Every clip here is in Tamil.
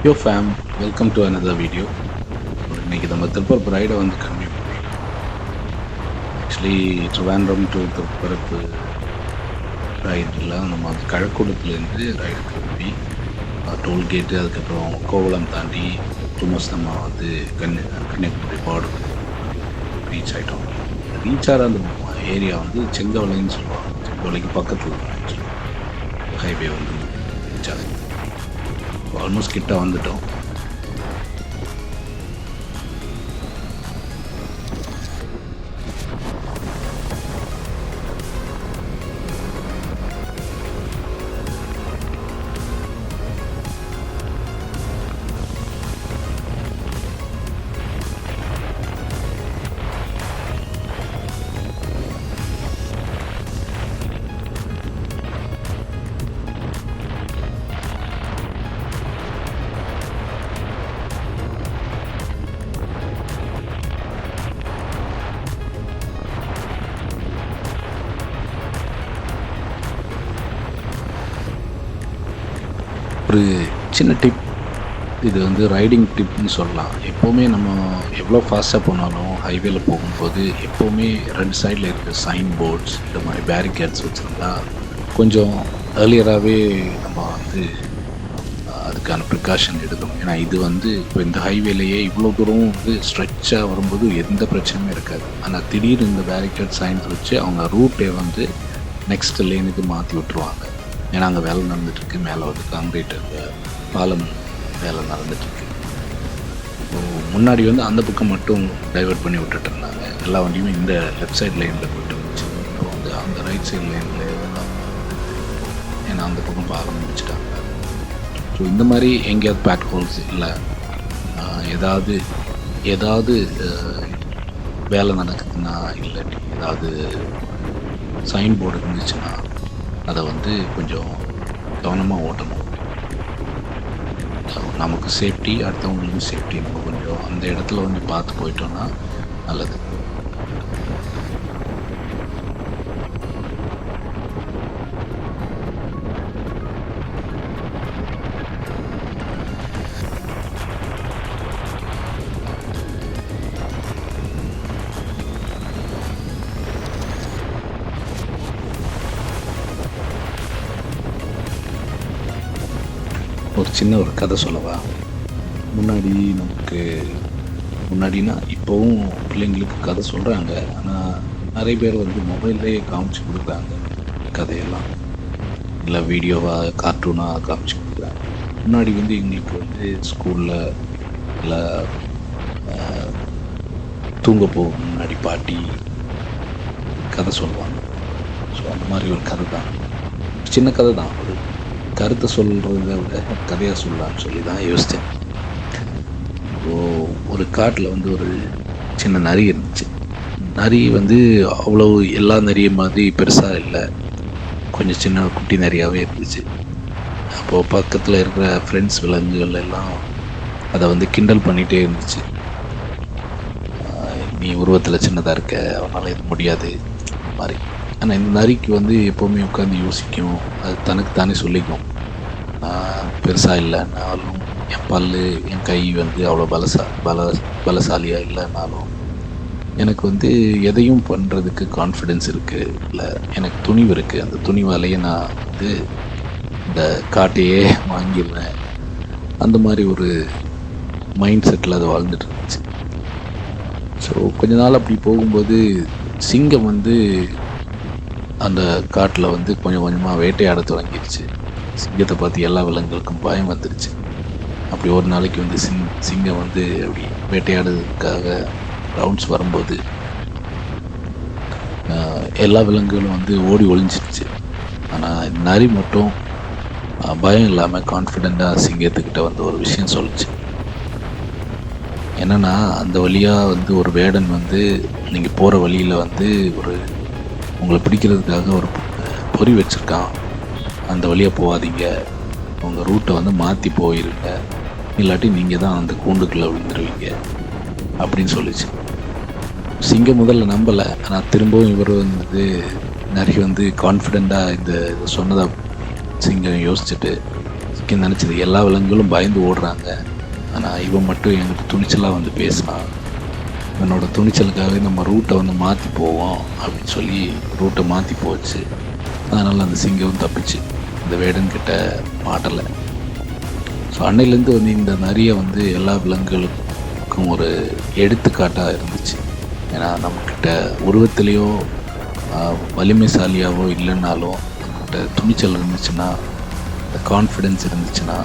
Yo fam, welcome to another video. இன்னைக்கு நம்ம திருப்பரப்பு ரைடை வந்து கண்டினியூ பண்ணுறோம். ஆக்சுவலி ட்ரிவாண்ட்ரம் டு திருப்பரப்பு ரைடில் நம்ம வந்து கழக்கூடத்துலேருந்து ரைடு கிளம்பி டோல்கேட்டு அதுக்கப்புறம் கோவளம் தாண்டி ஆல்மோஸ்ட் நம்ம வந்து கன்னியாகுமரி பார்டர் ரீச் ஆகிட்டோம். ரீச் ஆகிற அந்த ஏரியா வந்து செங்கவலைன்னு சொல்லுவாங்க. செங்கவலைக்கு பக்கத்தில் தான் ஆக்சுவலி ஹைவே வந்து ரீச் ஆகுது. ஆல்மோஸ்ட் கிட்ட வந்துட்டோம். ஒரு சின்ன டிப், இது வந்து ரைடிங் டிப்னு சொல்லலாம். எப்போவுமே நம்ம எவ்வளோ ஃபாஸ்ட்டாக போனாலும் ஹைவேல போகும்போது எப்போவுமே ரெண்டு சைடில் இருக்கிற சைன் போர்ட்ஸ் இந்த மாதிரி பேரிகேட்ஸ் வச்சுருந்தா கொஞ்சம் ஏர்லியராகவே நம்ம வந்து அதுக்கான ப்ரிகாஷன் எடுக்கணும். ஏன்னா இது வந்து இப்போ இந்த ஹைவேலையே இவ்வளோ தூரம் வந்து ஸ்ட்ரெச்சாக வரும்போது எந்த பிரச்சனையும் இருக்காது. ஆனால் திடீர்னு இந்த பேரிகேட் சைன்ஸ் வச்சு அவங்க ரூட்டை வந்து நெக்ஸ்ட் லேனுக்கு மாற்றி விட்டுருவாங்க. ஏன்னா அங்கே வேலை நடந்துட்டுருக்கு. மேலே வந்து காங்கிரீட் பாலம் வேலை நடந்துட்டுருக்கு. இப்போது முன்னாடி வந்து அந்த பக்கம் மட்டும் டைவெர்ட் பண்ணி விட்டுட்டு இருந்தாங்க. எல்லா வண்டியுமே இந்த லெஃப்ட் சைட் லைனில் போய்ட்டு இருந்துச்சு. இப்போ வந்து அந்த ரைட் சைட் லைனில் ஏன்னா அந்த பக்கம் பாலம் முடிச்சுட்டாங்க. ஸோ இந்த மாதிரி எங்கேயாவது பேட் ஹோல்ஸ் இல்லை ஏதாவது வேலை நடக்குதுன்னா இல்லாட்டி ஏதாவது சைன் போர்டு இருந்துச்சுன்னா அதை வந்து கொஞ்சம் கவனமாக ஓட்டணும். நமக்கு சேஃப்டி, அடுத்தவங்களுக்கும் சேஃப்டி. நம்ம கொஞ்சம் அந்த இடத்துல வந்து பார்த்து போயிட்டோம்னா நல்லது. ஒரு சின்ன ஒரு கதை சொல்லவா? முன்னாடினா இப்போவும் பிள்ளைங்களுக்கு கதை சொல்கிறாங்க. ஆனால் நிறைய பேர் வந்து மொபைல்லையே காமிச்சு கொடுக்குறாங்க கதையெல்லாம், இல்லை வீடியோவாக கார்ட்டூனாக காமிச்சு கொடுக்குறாங்க. முன்னாடி வந்து எங்களுக்கு வந்து ஸ்கூலில் இல்லை தூங்க போகும் முன்னாடி பாட்டி கதை சொல்லுவாங்க. ஸோ அந்த மாதிரி ஒரு கதை தான், சின்ன கதை தான். ஒரு கருத்தை சொல்கிறத விட கதையாக சொல்லலாம்னு சொல்லி தான் யோசித்தேன். ஒரு காட்டில் வந்து ஒரு சின்ன நரி இருந்துச்சு. நரி வந்து அவ்வளோ எல்லா நரிய மாதிரி பெருசாக இல்லை, கொஞ்சம் சின்ன குட்டி நரியாகவே இருந்துச்சு. அப்போது பக்கத்தில் இருக்கிற ஃப்ரெண்ட்ஸ் விலங்குகள் எல்லாம் அதை வந்து கிண்டல் பண்ணிகிட்டே இருந்துச்சு. நீ உருவத்தில் சின்னதாக இருக்க, அவனால் இது முடியாது மாதிரி. ஆனால் இந்த நரிக்கு வந்து எப்போவுமே உட்காந்து யோசிக்கும். அது தனக்கு தானே சொல்லிக்கும், நான் பெருசாக இல்லைனாலும் என் பல் என் கை வந்து அவ்வளோ பலசாலியாக இல்லைனாலும் எனக்கு வந்து எதையும் பண்ணுறதுக்கு கான்ஃபிடென்ஸ் இருக்குது, இல்லை எனக்கு துணிவு இருக்குது. அந்த துணிவாலேயே நான் வந்து இந்த காட்டையே வாங்கிடுவேன். அந்த மாதிரி ஒரு மைண்ட் செட்டில் அது வாழ்ந்துட்டு இருந்துச்சு. ஸோ கொஞ்ச நாள் அப்படி போகும்போது சிங்கம் வந்து அந்த காட்டில் வந்து கொஞ்சம் கொஞ்சமாக வேட்டையாட தொடங்கிடுச்சு. சிங்கத்தை பார்த்து எல்லா விலங்குகளுக்கும் பயம் வந்துடுச்சு. அப்படி ஒரு நாளைக்கு வந்து சிங்கம் வந்து அப்படி வேட்டையாடுறதுக்காக ரவுண்ட்ஸ் வரும்போது எல்லா விலங்குகளும் வந்து ஓடி ஒளிஞ்சிடுச்சு. ஆனால் நரி மட்டும் பயம் இல்லாமல் கான்ஃபிடெண்ட்டாக சிங்கத்துக்கிட்ட வந்து ஒரு விஷயம் சொல்லிச்சு. என்னென்னா, அந்த வழியாக வந்து ஒரு வேடன் வந்து நீங்கள் போகிற வழியில் வந்து உங்களை பிடிக்கிறதுக்காக ஒரு பொறி வச்சுருக்கான், அந்த வழியாக போகாதீங்க, உங்கள் ரூட்டை வந்து மாற்றி போயிருங்க, இல்லாட்டி நீங்கள் தான் அந்த கூண்டுக்குள்ளே விழுந்துருவீங்க அப்படின்னு சொல்லிச்சு. சிங்கம் முதல்ல நம்பலை. ஆனால் திரும்பவும் இவர் வந்து நரி வந்து கான்ஃபிடெண்ட்டாக இந்த சொன்னதை சிங்கம் யோசிச்சுட்டு வரைக்கும் நினச்சது எல்லா விலங்குகளும் பயந்து ஓடுறாங்க. ஆனால் இவன் மட்டும் என்கிட்ட துணிச்சலாக வந்து பேசினான். என்னோட துணிச்சலுக்காகவே நம்ம ரூட்டை வந்து மாற்றி போவோம் அப்படின்னு சொல்லி ரூட்டை மாற்றி போச்சு. அதனால் அந்த சிங்கம் தப்பிச்சு இந்த வேடன்கிட்ட மாட்டலை. ஸோ அன்னையிலேருந்து வந்து இந்த நரியை வந்து எல்லா விலங்குகளுக்கும் ஒரு எடுத்துக்காட்டாக இருந்துச்சு. ஏன்னா நம்மக்கிட்ட உருவத்திலேயோ வலிமைசாலியாவோ இல்லைன்னாலும் நம்மக்கிட்ட துணிச்சல் இருந்துச்சுன்னா, இந்த கான்ஃபிடென்ஸ் இருந்துச்சுன்னா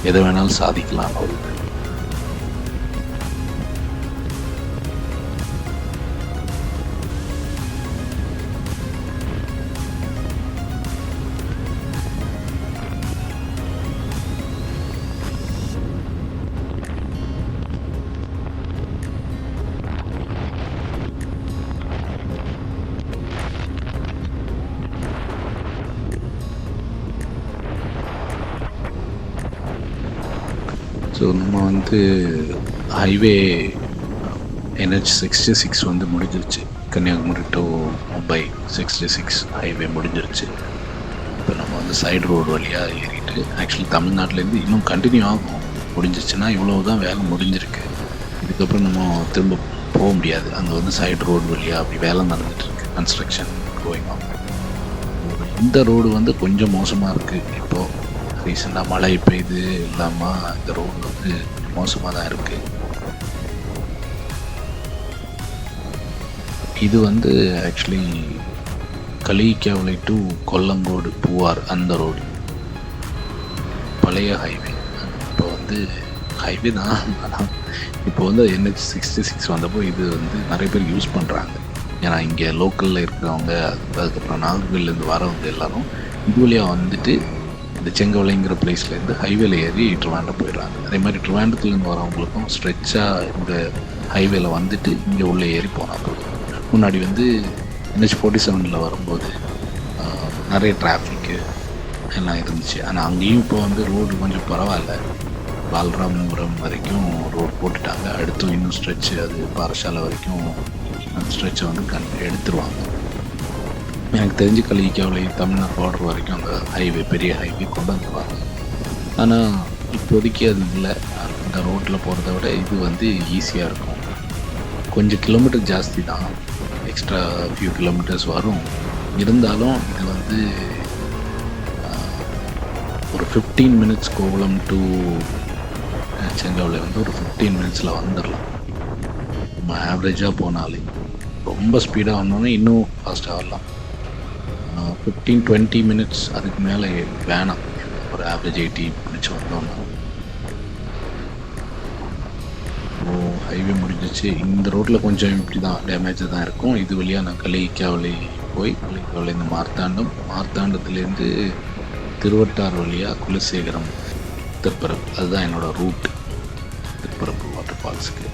எதை வேணாலும் சாதிக்கலாம். ஒரு ஸோ நம்ம வந்து ஹைவே NH66 வந்து முடிஞ்சிருச்சு. கன்னியாகுமரி டு மும்பை 66 ஹைவே முடிஞ்சிருச்சு. இப்போ நம்ம வந்து சைடு ரோடு வழியாக ஏறிட்டு, ஆக்சுவலி தமிழ்நாட்டிலேருந்து இன்னும் கண்டினியூ ஆகும். முடிஞ்சிச்சுன்னா இவ்வளோ தான் வேலை முடிஞ்சிருக்கு. இதுக்கப்புறம் நம்ம திரும்ப போக முடியாது. அங்கே வந்து சைடு ரோடு வழியாக அப்படி வேலை நடந்துகிட்ருக்கு, கன்ஸ்ட்ரக்ஷன் கோயிங் ஆகும். இந்த ரோடு வந்து கொஞ்சம் மோசமாக இருக்குது. இப்போது ரீசெண்டாக மழை பெய்யுது இல்லாமல் இந்த ரோடு வந்து மோசமாக தான் இருக்குது. இது வந்து ஆக்சுவலி கலிக்காவளை டு கொல்லங்கோடு பூவார் அந்த ரோடு பழைய ஹைவே. இப்போ வந்து ஹைவே தான், ஆனால் இப்போ வந்து NH66 வந்தப்போ இது வந்து நிறைய பேர் யூஸ் பண்ணுறாங்க. ஏன்னா இங்கே லோக்கலில் இருக்கிறவங்க, அதுக்கப்புறம் நாகர்கோவிலேருந்து வரவங்க எல்லோரும் இது வழியாக வந்துட்டு இந்த செங்கவளைங்கிற பிளேஸ்லேருந்து ஹைவேல ஏறி ட்ரிவாண்டம் போயிடுறாங்க. அதே மாதிரி ட்ரிவாண்டத்துலேருந்து வரவங்களுக்கும் ஸ்ட்ரெச்சாக இந்த ஹைவேல வந்துட்டு இங்கே உள்ளே ஏறி போனால் போதும். முன்னாடி வந்து NH47 வரும்போது நிறைய டிராஃபிக்கு எல்லாம் இருந்துச்சு. ஆனால் அங்கேயும் இப்போ வந்து ரோடு கொஞ்சம் பரவாயில்ல. பாலராமபுரம் வரைக்கும் ரோடு போட்டுட்டாங்க. அடுத்து இன்னும் ஸ்ட்ரெச்சு அது பாரசாலை வரைக்கும் அந்த ஸ்ட்ரெச்சை வந்து எடுத்துருவாங்க. எனக்கு தெரிஞ்சு கலிக்காவளை தமிழ்நாடு பார்டர் வரைக்கும் அந்த ஹைவே பெரிய ஹைவே கொண்டு வந்துருவாங்க. ஆனால் இப்போதைக்கு அது இல்லை. அந்த ரோட்டில் போகிறத விட இது வந்து ஈஸியாக இருக்கும். கொஞ்சம் கிலோமீட்டர் ஜாஸ்தி தான், எக்ஸ்ட்ரா ஃபியூ கிலோமீட்டர்ஸ் வரும். இருந்தாலும் இது வந்து ஒரு 15 மினிட்ஸ் கோவளம் டு செங்கவளை வந்து ஒரு 15 மினிட்ஸில் வந்துடலாம். நம்ம ஆவரேஜாக போனாலே. ரொம்ப ஸ்பீடாக வந்தோன்னே இன்னும் ஃபாஸ்ட்டாக வரலாம். 15-20 மினிட்ஸ் அதுக்கு மேலே வேணாம். ஒரு ஆவரேஜ் 80 மினிட்ஸ் வந்தோன்னா. ஹைவே முடிஞ்சிச்சு. இந்த ரோட்டில் கொஞ்சம் இப்படி தான் டேமேஜ் தான் இருக்கும். இது வழியாக நான் கலிக்காவளை போய் கலிக்காவளை மார்த்தாண்டத்துலேருந்து திருவட்டார் வழியாக குலசேகரம் திருப்பரப்பு, அதுதான் என்னோடய ரூட் திருப்பரப்பு வாட்டர் ஃபால்ஸுக்கு.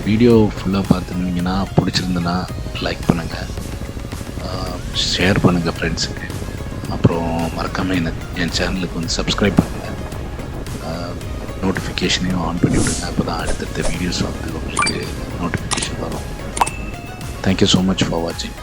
வீடியோ ஃபுல்லாக பார்த்துருந்தீங்கன்னா பிடிச்சிருந்துன்னா லைக் பண்ணுங்கள், ஷேர் பண்ணுங்கள் ஃப்ரெண்ட்ஸுக்கு. அப்புறம் மறக்காமல் என் சேனலுக்கு வந்து சப்ஸ்கிரைப் பண்ணுங்கள், நோட்டிஃபிகேஷனையும் ஆன் பண்ணி விடுங்க. அப்போ தான் அடுத்தடுத்த வீடியோஸ் வந்து உங்களுக்கு நோட்டிஃபிகேஷன் வரும். தேங்க்யூ ஸோ மச் ஃபார் வாட்சிங்.